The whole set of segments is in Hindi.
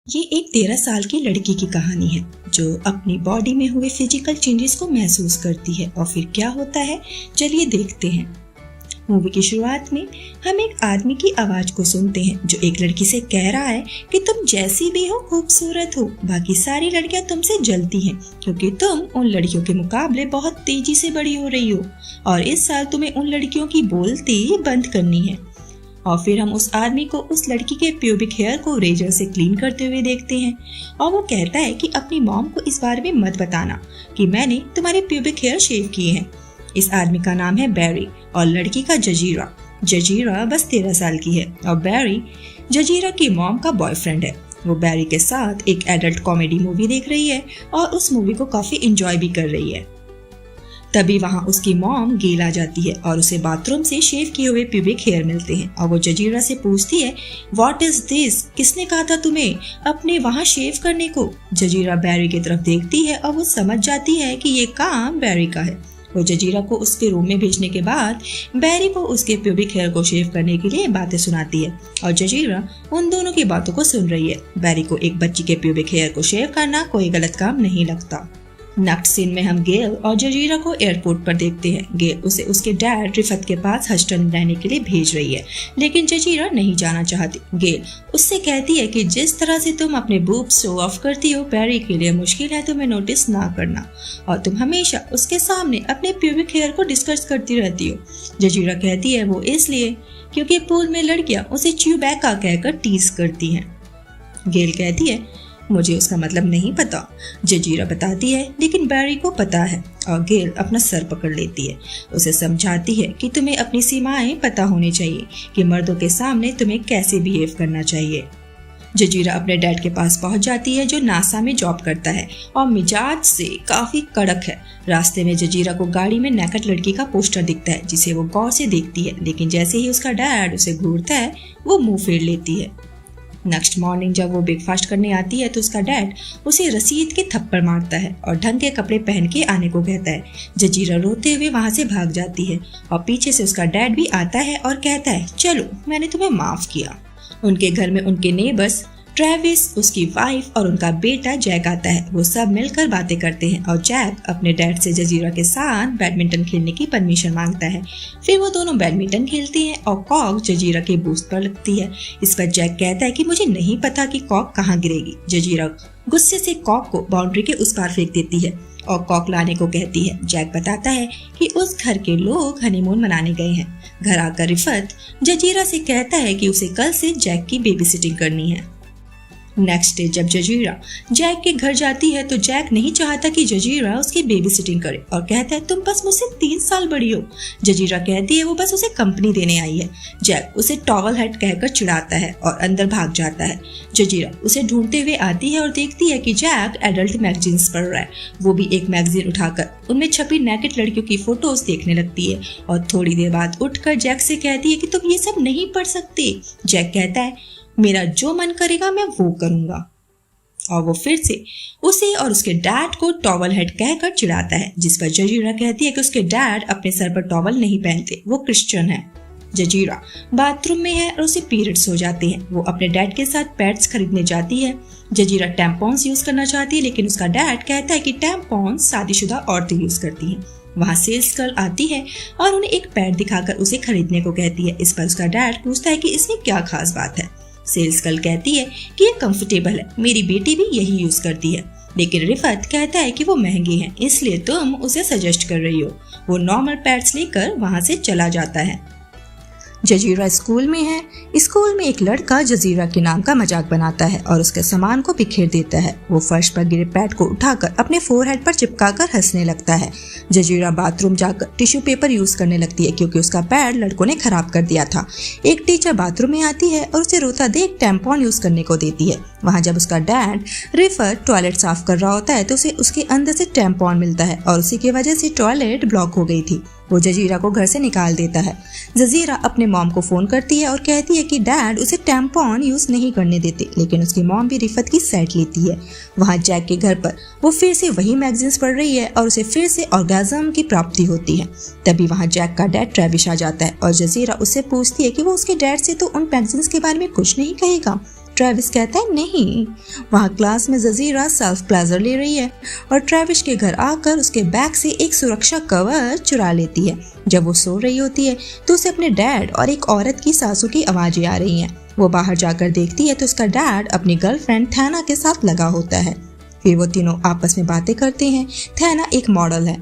ये एक 13 साल की लड़की की कहानी है जो अपनी बॉडी में हुए फिजिकल चेंजेस को महसूस करती है और फिर क्या होता है, चलिए देखते हैं। मूवी की शुरुआत में हम एक आदमी की आवाज को सुनते हैं जो एक लड़की से कह रहा है कि तुम जैसी भी हो खूबसूरत हो, बाकी सारी लड़कियां तुमसे जलती हैं क्योंकि तुम उन लड़कियों के मुकाबले बहुत तेजी से बड़ी हो रही हो और इस साल तुम्हें उन लड़कियों की बोलती बंद करनी है। और फिर हम उस आदमी को उस लड़की के प्यूबिक हेयर को रेजर से क्लीन करते हुए देखते हैं और वो कहता है कि अपनी मॉम को इस बारे में मत बताना कि मैंने तुम्हारे प्यूबिक हेयर शेव किए हैं। इस आदमी का नाम है बैरी और लड़की का जजीरा। जजीरा बस 13 साल की है और बैरी जजीरा की मॉम का बॉयफ्रेंड है। वो बैरी के साथ एक एडल्ट कॉमेडी मूवी देख रही है और उस मूवी को काफी एंजॉय भी कर रही है। तभी वहाँ उसकी मॉम गेल आ जाती है और उसे बाथरूम से शेव किए हुए प्यूबिक हेयर मिलते हैं और वो जजीरा से पूछती है, व्हाट इज दिस? किसने कहा था तुम्हें अपने वहाँ शेव करने को? जजीरा बैरी की तरफ देखती है और वो समझ जाती है कि ये काम बैरी का है। वो जजीरा को उसके रूम में भेजने के बाद बैरी को उसके प्यूबिक हेयर को शेव करने के लिए बातें सुनाती है और जजीरा उन दोनों की बातों को सुन रही है। बैरी को एक बच्ची के प्यूबिक हेयर को शेव करना कोई गलत काम नहीं लगता। नेक्स्ट सीन में हम गेल और जजीरा को एयरपोर्ट पर देखते हैं। गेल उसे उसके डैड रिफत के पास हस्टन रहने के लिए भेज रही है, लेकिन जजीरा नहीं जाना चाहती। गेल उससे कहती है कि जिस तरह से तुम अपने बूब शो ऑफ करती हो बैरी के लिए मुश्किल है तुम्हें नोटिस ना करना और तुम हमेशा उसके सामने अपने प्यूबिक हेयर को डिस्कस करती रहती हो। जजीरा कहती है वो इसलिए क्योंकि पूल में लड़कियां उसे च्यूबैका कहकर टीज करती हैं। गेल कहती है मुझे उसका मतलब नहीं पता। जजीरा बताती है लेकिन बैरी को पता है और गेल अपना सर पकड़ लेती है। उसे समझाती है कि तुम्हें अपनी सीमाएं पता होनी चाहिए कि मर्दों के सामने तुम्हें कैसे बिहेव करना चाहिए। जजीरा अपने डैड के पास पहुंच जाती है जो नासा में जॉब करता है और मिजाज से काफी कड़क है। रास्ते में जजीरा को गाड़ी में नेकेड लड़की का पोस्टर दिखता है जिसे वो गौर से देखती है, लेकिन जैसे ही उसका डैड उसे घूरता है वो मुंह फेर लेती है। नेक्स्ट मॉर्निंग जब वो ब्रेकफास्ट करने आती है तो उसका डैड उसे रसीद के थप्पड़ मारता है और ढंग के कपड़े पहन के आने को कहता है। जजीरा रोते हुए वहां से भाग जाती है और पीछे से उसका डैड भी आता है और कहता है चलो मैंने तुम्हें माफ किया। उनके घर में उनके नेबर्स ट्रेविस, उसकी वाइफ और उनका बेटा जैक आता है। वो सब मिलकर बातें करते हैं और जैक अपने डैड से जजीरा के साथ बैडमिंटन खेलने की परमिशन मांगता है। फिर वो दोनों बैडमिंटन खेलती हैं और कॉक जजीरा के बूस्ट पर लगती है। इस पर जैक कहता है कि मुझे नहीं पता कि कॉक कहाँ गिरेगी। जजीरा गुस्से से कॉक को बाउंड्री के उस पार फेंक देती है और कॉक लाने को कहती है। जैक बताता है कि उस घर के लोग हनीमून मनाने गए हैं। घर आकर रिफत जजीरा से कहता है कि उसे कल से जैक की बेबी सिटिंग करनी है। नेक्स्ट डे जब जजीरा जैक के घर जाती है तो जैक नहीं चाहता कि जजीरा उसकी बेबी सिटिंग करे और कहता है तुम बस मुझसे 3 साल बड़ी हो। जजीरा कहती है वो बस उसे कंपनी देने आई है। जैक उसे टॉवल हेड कहकर चिढ़ाता है और अंदर भाग जाता है। जजीरा उसे ढूंढते हुए आती है और देखती है कि जैक एडल्ट मैगजीन्स पढ़ रहा है। वो भी एक मैगजीन उठाकर उनमें छपी नेकेड लड़कियों की फोटोज देखने लगती है और थोड़ी देर बाद उठकर जैक से कहती है कि तुम ये सब नहीं पढ़ सकते। जैक कहता है मेरा जो मन करेगा मैं वो करूंगा और वो फिर से उसे और उसके डैड को टॉवल हेड कहकर चिढ़ाता है, जिस पर जजीरा कहती है कि उसके डैड अपने सर पर टॉवल नहीं पहनते, वो क्रिश्चियन है। जजीरा बाथरूम में है और उसे पीरियड्स हो जाते हैं। वो अपने डैड के साथ पैड्स खरीदने जाती है। जजीरा टैम्पॉन्स यूज करना चाहती है लेकिन उसका डैड कहता है कि टैम्पॉन्स शादीशुदा औरतें यूज करती हैं। वहाँ सेल्स गर्ल आती है और उन्हें एक पैड दिखाकर उसे खरीदने को कहती है। इस पर उसका डैड पूछता है कि इसमें क्या खास बात है। सेल्स गर्ल कहती है कि ये कंफर्टेबल है, मेरी बेटी भी यही यूज करती है, लेकिन रिफत कहता है कि वो महंगे हैं इसलिए तुम उसे सजेस्ट कर रही हो। वो नॉर्मल पैड्स लेकर वहां से चला जाता है। जजीरा स्कूल में है। स्कूल में एक लड़का जजीरा के नाम का मजाक बनाता है और उसके सामान को बिखेर देता है। वो फर्श पर गिरे पैड को उठाकर अपने फोरहेड पर चिपकाकर हंसने लगता है। जजीरा बाथरूम जाकर टिश्यू पेपर यूज करने लगती है क्योंकि उसका पैड लड़कों ने खराब कर दिया था। एक टीचर बाथरूम में आती है और उसे रोता देख टैम्पॉन यूज करने को देती है। वहाँ जब उसका डैड रिफत टॉयलेट साफ कर रहा होता है तो उसे उसके अंदर से टैम्पॉन मिलता है और उसी की वजह से टॉयलेट ब्लॉक हो गई थी। वो जजीरा को घर से निकाल देता है। जजीरा अपने मॉम को फोन करती है और कहती है कि डैड उसे टैम्पॉन यूज नहीं करने देते, लेकिन उसकी मॉम भी रिफत की साइड लेती है। वहाँ जैक के घर पर वो फिर से वही मैगजीन्स पढ़ रही है और उसे फिर से ऑर्गेज्म की प्राप्ति होती है। तभी वहाँ जैक का डैड ट्रेविस आ जाता है और जजीरा उससे पूछती है कि वो उसके डैड से तो उन मैगजीन्स के बारे में कुछ नहीं कहेगा। ट्रेविस कहता है नहीं। वहाँ क्लास में जजीरा सेल्फ प्लेजर ले रही है और ट्रेविस के घर आकर उसके बैग से एक सुरक्षा कवच चुरा लेती है। जब वो सो रही होती है तो उसे अपने डैड और एक औरत की सासू की आवाजें आ रही हैं। वो बाहर जाकर देखती है तो उसका डैड अपनी गर्लफ्रेंड थैना के साथ लगा होता है। फिर वो तीनों आपस में बातें करते हैं। थैना एक मॉडल है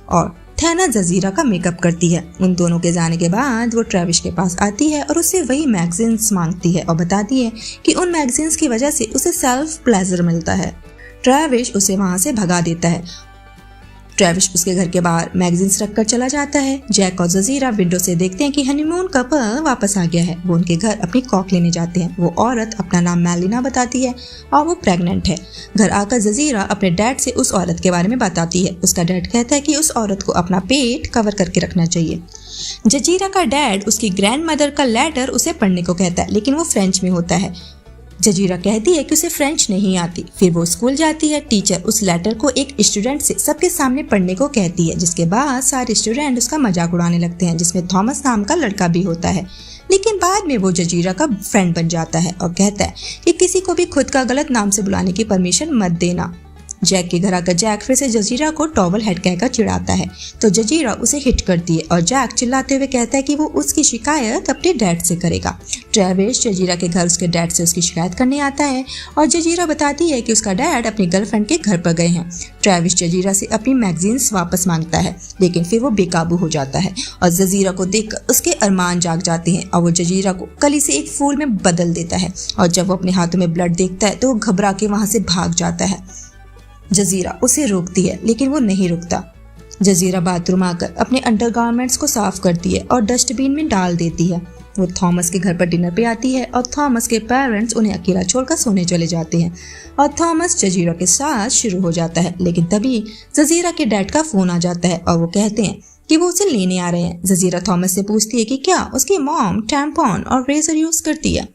और थैना जजीरा का मेकअप करती है। उन दोनों के जाने के बाद वो ट्रेविस के पास आती है और उससे वही मैगजीन्स मांगती है और बताती है कि उन मैगजीन्स की वजह से उसे सेल्फ प्लेजर मिलता है। ट्रेविस उसे वहां से भगा देता है। ट्रेविस उसके घर के बाहर मैगजीन्स रखकर चला जाता है। जैक और जजीरा विंडो से देखते हैं कि हनीमून कपल वापस आ गया है। वो उनके घर अपनी कॉक लेने जाते हैं। वो औरत अपना नाम मेलिना बताती है और वो प्रेग्नेंट है। घर आकर जजीरा अपने डैड से उस औरत के बारे में बताती है। उसका डैड कहता है कि उस औरत को अपना पेट कवर करके रखना चाहिए। जजीरा का डैड उसकी ग्रैंड मदर का लेटर उसे पढ़ने को कहता है, लेकिन वो फ्रेंच में होता है। जजीरा कहती है कि उसे फ्रेंच नहीं आती। फिर वो स्कूल जाती है। टीचर उस लेटर को एक स्टूडेंट से सबके सामने पढ़ने को कहती है, जिसके बाद सारे स्टूडेंट उसका मजाक उड़ाने लगते हैं, जिसमें थॉमस नाम का लड़का भी होता है। लेकिन बाद में वो जजीरा का फ्रेंड बन जाता है और कहता है कि किसी को भी खुद का गलत नाम से बुलाने की परमिशन मत देना। जैक के घर आकर जैक फिर से जजीरा को टॉवल हेड कहकर चिढ़ाता है तो जजीरा उसे हिट करती है और जैक चिल्लाते हुए कहता है कि वो उसकी शिकायत अपने डैड से करेगा। ट्रेविस जजीरा के घर उसके डैड से उसकी शिकायत करने आता है और जजीरा बताती है कि उसका डैड अपनी गर्लफ्रेंड के घर पर गए हैं। ट्रेविस जजीरा से अपनी मैगजीन्स वापस मांगता है, लेकिन फिर वो बेकाबू हो जाता है और जजीरा को देखकर उसके अरमान जाग जाते हैं और वो जजीरा को कली से एक फूल में बदल देता है। और जब वो अपने हाथों में ब्लड देखता है तो वो घबरा के वहां से भाग जाता है। जजीरा उसे रोकती है, लेकिन वो नहीं रुकता। जजीरा बाथरूम आकर अपने अंडरगारमेंट्स को साफ करती है और डस्टबिन में डाल देती है। वो थॉमस के घर पर डिनर पे आती है और थॉमस के पेरेंट्स उन्हें अकेला छोड़कर सोने चले जाते हैं और थॉमस जजीरा के साथ शुरू हो जाता है। लेकिन तभी जजीरा के डैड का फोन आ जाता है और वो कहते हैं कि वो उसे लेने आ रहे हैं। जजीरा थॉमस से पूछती है कि क्या उसकी मॉम टैम्पॉन और रेजर यूज करती है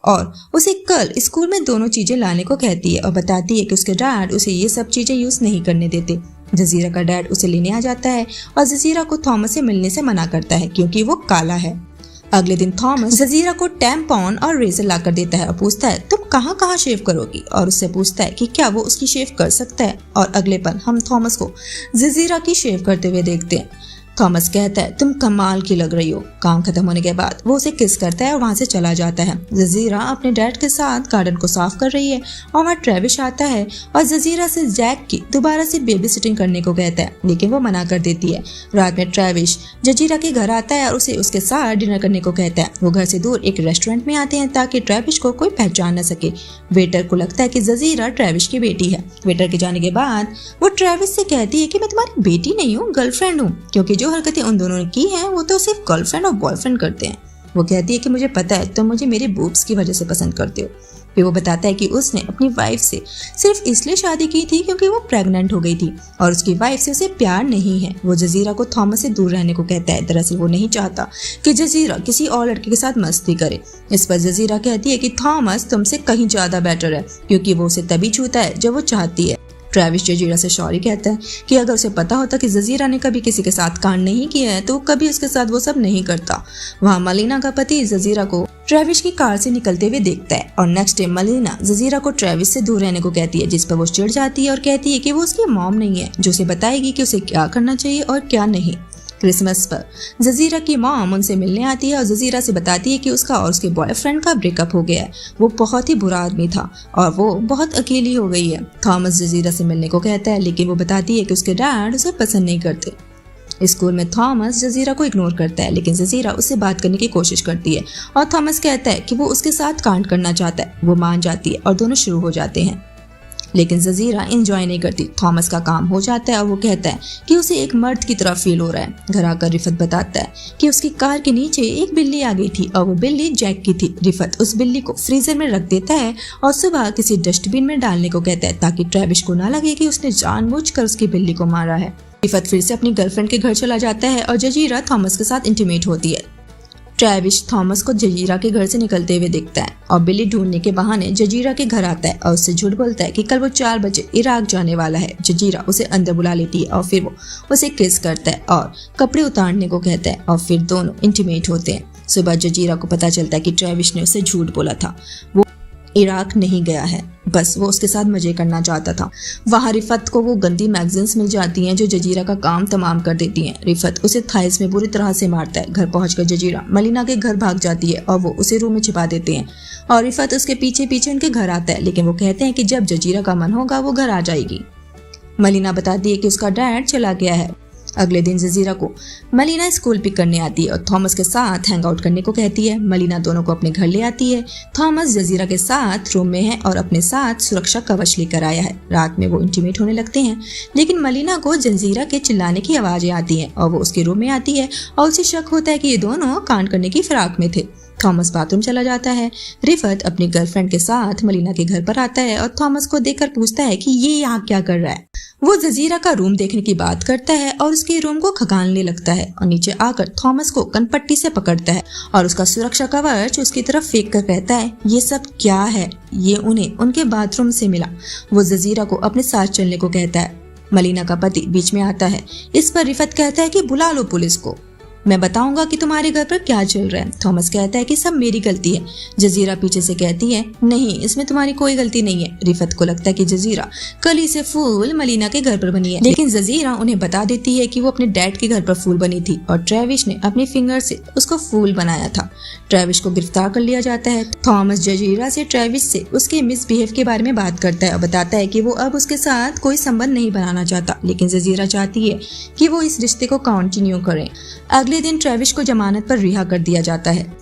और उसे कल स्कूल में दोनों चीजें लाने को कहती है और बताती है कि उसके डैड उसे ये सब चीजें यूज नहीं करने देते। जजीरा का डैड उसे लेने आ जाता है और जजीरा को थॉमस से मिलने से मना करता है क्योंकि वो काला है। अगले दिन थॉमस जजीरा को टैम्पॉन और रेजर लाकर देता है और पूछता है तुम कहाँ कहाँ शेव करोगी, और उससे पूछता है कि क्या वो उसकी शेव कर सकता है। और अगले पल हम थॉमस को जजीरा की शेव करते हुए देखते हैं। थॉमस कहता है तुम कमाल की लग रही हो। काम खत्म होने के बाद वो उसे किस करता है और वहां से चला जाता है। जजीरा अपने डैड के साथ गार्डन को साफ कर रही है और वहाँ ट्रेविस आता है और जजीरा से जैक की दोबारा से बेबी सिटिंग करने को कहता है, लेकिन वो मना कर देती है। रात में ट्रेविस जजीरा के घर आता है और उसे उसके साथ डिनर करने को कहता है। वो घर से दूर एक रेस्टोरेंट में आते हैं ताकि ट्रेविस को कोई पहचान न सके। वेटर को लगता है कि जजीरा ट्रेविस की बेटी है। वेटर के जाने के बाद वो ट्रेविस से कहती है कि मैं तुम्हारी बेटी नहीं हूँ, गर्लफ्रेंड हूँ, क्योंकि जो हरकतें उन दोनों ने की हैं वो तो सिर्फ गर्लफ्रेंड और बॉयफ्रेंड करते हैं। वो कहती है कि मुझे पता है तुम मुझे मेरे बूब्स की वजह से पसंद करते हो। फिर वो बताता है कि उसने अपनी वाइफ से सिर्फ इसलिए शादी की थी क्योंकि वो प्रेग्नेंट हो गई थी और उसकी वाइफ से उसे प्यार नहीं है। वो जजीरा को थॉमस से दूर रहने को कहता है। दरअसल वो नहीं चाहता कि जजीरा किसी और लड़के के साथ मस्ती करे। इस पर जजीरा कहती है कि थॉमस तुमसे कहीं ज्यादा बेटर है क्योंकि वो उसे तभी छूता है जब वो चाहती है। ट्रेविस जजीरा से सॉरी कहता है कि अगर उसे पता होता कि जजीरा ने कभी किसी के साथ कांड नहीं किया है तो वो कभी उसके साथ वो सब नहीं करता। वहाँ मलिना का पति जजीरा को ट्रेविस की कार से निकलते हुए देखता है और नेक्स्ट डे मलिना जजीरा को ट्रेविस से दूर रहने को कहती है, जिस पर वो चिढ़ जाती है और कहती है कि वो उसकी मॉम नहीं है जो उसे बताएगी कि उसे क्या करना चाहिए और क्या नहीं। क्रिसमस पर जजीरा की मॉम उनसे मिलने आती है और जजीरा से बताती है कि उसका और उसके बॉयफ्रेंड का ब्रेकअप हो गया है। वो बहुत ही बुरा आदमी था और वो बहुत अकेली हो गई है। थॉमस जजीरा से मिलने को कहता है, लेकिन वो बताती है कि उसके डैड उसे पसंद नहीं करते। स्कूल में थॉमस जजीरा को इग्नोर करता है, लेकिन जजीरा उससे बात करने की कोशिश करती है और थॉमस कहता है कि वो उसके साथ कांड करना चाहता है। वो मान जाती है और दोनों शुरू हो जाते हैं, लेकिन जजीरा एंजॉय नहीं करती। थॉमस का काम हो जाता है और वो कहता है कि उसे एक मर्द की तरह फील हो रहा है। घर आकर रिफत बताता है कि उसकी कार के नीचे एक बिल्ली आ गई थी और वो बिल्ली जैक की थी। रिफत उस बिल्ली को फ्रीजर में रख देता है और सुबह किसी डस्टबिन में डालने को कहता है ताकि ट्रेविस को ना लगे कि उसने जानबूझकर उसकी बिल्ली को मारा है। रिफत फिर से अपनी गर्लफ्रेंड के घर चला जाता है और जजीरा थॉमस के साथ इंटीमेट होती है। ट्रेविस थॉमस को जजीरा के घर से निकलते हुए देखता है और बिल्ली ढूंढने के बहाने जजीरा के घर आता है और उससे झूठ बोलता है कि कल वो 4 बजे इराक जाने वाला है। जजीरा उसे अंदर बुला लेती है और फिर वो उसे किस करता है और कपड़े उतारने को कहता है और फिर दोनों इंटीमेट होते हैं। सुबह जजीरा को पता चलता है कि ट्रेविस ने उसे झूठ बोला था। वो इराक नहीं गया है, बस वो उसके साथ मजे करना चाहता था। वहाँ रिफत को वो गंदी मैगजीन्स मिल जाती हैं जो जजीरा का काम तमाम कर देती हैं। रिफत उसे थाइस में बुरी तरह से मारता है। घर पहुंचकर जजीरा मलिना के घर भाग जाती है और वो उसे रूम में छिपा देते हैं और रिफत उसके पीछे पीछे उनके घर आता है, लेकिन वो कहते हैं कि जब जजीरा का मन होगा वो घर आ जाएगी। मलिना बताती है कि उसका डैड चला गया है। अगले दिन जजीरा को मलिना स्कूल पिक करने आती है और थॉमस के साथ हैंग आउट करने को कहती है। मलिना दोनों को अपने घर ले आती है। थॉमस जजीरा के साथ रूम में है और अपने साथ सुरक्षा कवच लेकर आया है। रात में वो इंटीमेट होने लगते हैं, लेकिन मलिना को जजीरा के चिल्लाने की आवाजें आती हैं और वो उसके रूम में आती है और उसे शक होता है कि ये दोनों कांड करने की फिराक में थे। थॉमस बाथरूम चला जाता है। रिफत अपनी गर्लफ्रेंड के साथ मलिना के घर पर आता है और थॉमस को देखकर पूछता है कि ये यहाँ क्या कर रहा है। वो जजीरा का रूम देखने की बात करता है और उसके रूम को खगालने लगता है और नीचे आकर थॉमस को कनपट्टी से पकड़ता है और उसका सुरक्षा कवच उसकी तरफ फेंक कर कहता है, ये सब क्या है? ये उन्हें उनके बाथरूम से मिला। वो जजीरा को अपने साथ चलने को कहता है। मलिना का पति बीच में आता है। इस पर रिफत कहता है कि बुला लो पुलिस को, मैं बताऊंगा कि तुम्हारे घर पर क्या चल रहा है। थॉमस कहता है कि सब मेरी गलती है। जजीरा पीछे से कहती है, नहीं, इसमें तुम्हारी कोई गलती नहीं है। रिफत को लगता है कि जजीरा कली से फूल मलिना के घर पर बनी है, लेकिन जजीरा उन्हें बता देती है कि वो अपने डैड के घर पर फूल बनी थी और ट्रेविस ने अपनी फिंगर से उसको फूल बनाया था। ट्रेविस को गिरफ्तार कर लिया जाता है। थॉमस जजीरा से ट्रेविस से उसके मिसबिहेव के बारे में बात करता है और बताता है कि वो अब उसके साथ कोई संबंध नहीं बनाना चाहता, लेकिन जजीरा चाहती है कि वो इस रिश्ते को कंटिन्यू करें। अगले दिन ट्रेविस को जमानत पर रिहा कर दिया जाता है।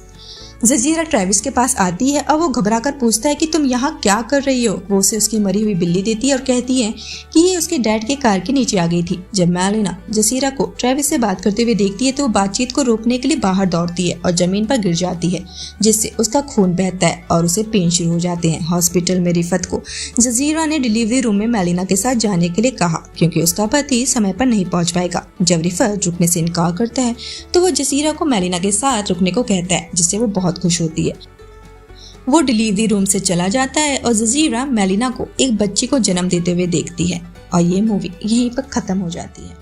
जजीरा ट्रेविस के पास आती है और वो घबरा कर पूछता है कि तुम यहाँ क्या कर रही हो। वो उसे उसकी मरी हुई बिल्ली देती है और कहती है कि ये उसके डैड के कार के नीचे आ गई थी। जब मैलिना जजीरा को ट्रेविस से बात करते हुए देखती है तो वो बातचीत को रोकने के लिए बाहर दौड़ती है और जमीन पर गिर जाती है, जिससे उसका खून बहता है और उसे पेन शुरू हो जाते हैं। हॉस्पिटल में रिफत को जजीरा ने डिलीवरी रूम में मैलिना के साथ जाने के लिए कहा क्योंकि उसका पति समय पर नहीं पहुंच पाएगा। जब रिफत रुकने से इनकार करता है तो वो जजीरा को मैलिना के साथ रुकने को कहता है, जिससे वो बहुत खुश होती है। वो डिलीवरी रूम से चला जाता है और जजीरा मैलिना को एक बच्ची को जन्म देते हुए देखती है और ये मूवी यहीं पर खत्म हो जाती है।